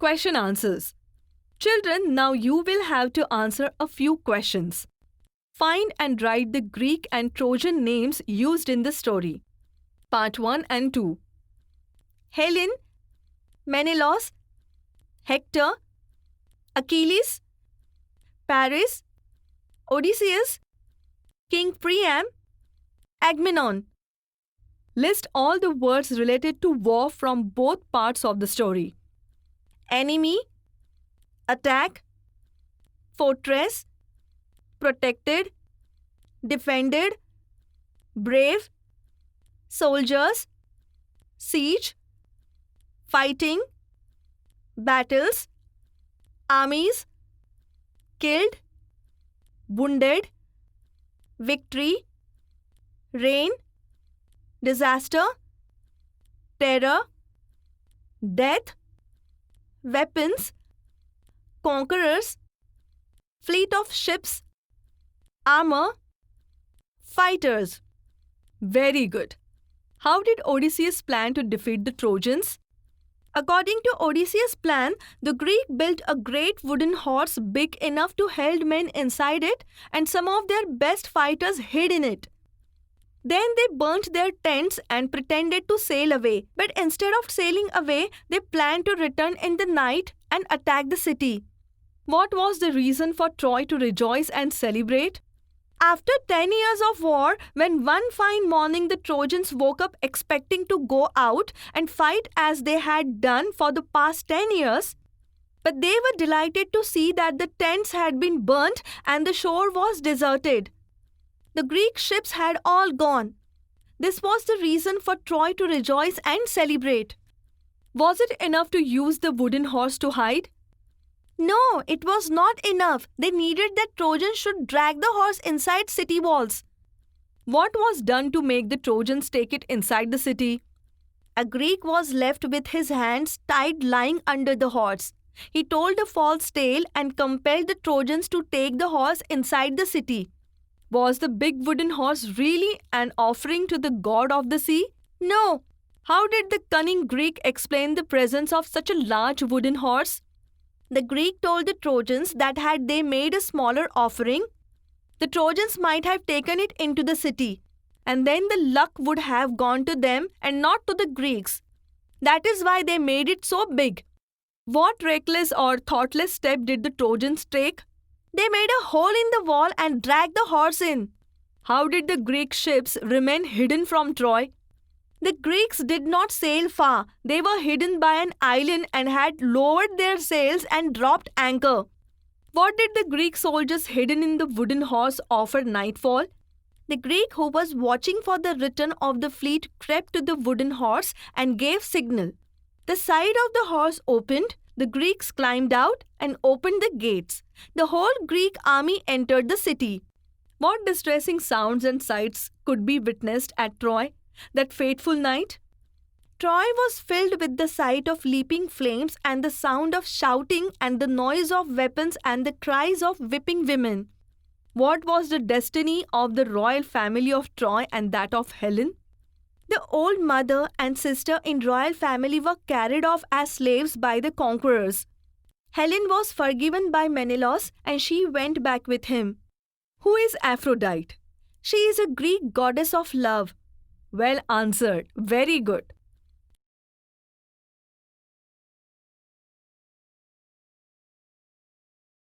Question answers. Children, now you will have to answer a few questions. Find and write the Greek and Trojan names used in the story. Part 1 and 2. Helen, Menelaus, Hector, Achilles, Paris, Odysseus, King Priam, Agamemnon. List all the words related to war from both parts of the story. Enemy, attack, fortress, protected, defended, brave, soldiers, siege, fighting, battles, armies, killed, wounded, victory, reign, disaster, terror, death, weapons, conquerors, fleet of ships, armor, fighters. Very good. How did Odysseus plan to defeat the Trojans? According to Odysseus' plan, the Greek built a great wooden horse big enough to hold men inside it, and some of their best fighters hid in it. Then they burnt their tents and pretended to sail away. But instead of sailing away, they planned to return in the night and attack the city. What was the reason for Troy to rejoice and celebrate? After 10 years of war, when one fine morning the Trojans woke up expecting to go out and fight as they had done for the past 10 years, but they were delighted to see that the tents had been burnt and the shore was deserted. The Greek ships had all gone. This was the reason for Troy to rejoice and celebrate. Was it enough to use the wooden horse to hide? No, it was not enough. They needed that Trojans should drag the horse inside city walls. What was done to make the Trojans take it inside the city? A Greek was left with his hands tied lying under the horse. He told a false tale and compelled the Trojans to take the horse inside the city. Was the big wooden horse really an offering to the god of the sea? No. How did the cunning Greek explain the presence of such a large wooden horse? The Greek told the Trojans that had they made a smaller offering, the Trojans might have taken it into the city, and then the luck would have gone to them and not to the Greeks. That is why they made it so big. What reckless or thoughtless step did the Trojans take? They made a hole in the wall and dragged the horse in. How did the Greek ships remain hidden from Troy? The Greeks did not sail far. They were hidden by an island and had lowered their sails and dropped anchor. What did the Greek soldiers hidden in the wooden horse offer nightfall? The Greek who was watching for the return of the fleet crept to the wooden horse and gave signal. The side of the horse opened. The Greeks climbed out and opened the gates. The whole Greek army entered the city. What distressing sounds and sights could be witnessed at Troy that fateful night? Troy was filled with the sight of leaping flames and the sound of shouting and the noise of weapons and the cries of weeping women. What was the destiny of the royal family of Troy and that of Helen? The old mother and sister in royal family were carried off as slaves by the conquerors. Helen was forgiven by Menelaus and she went back with him. Who is Aphrodite? She is a Greek goddess of love. Well answered. Very good.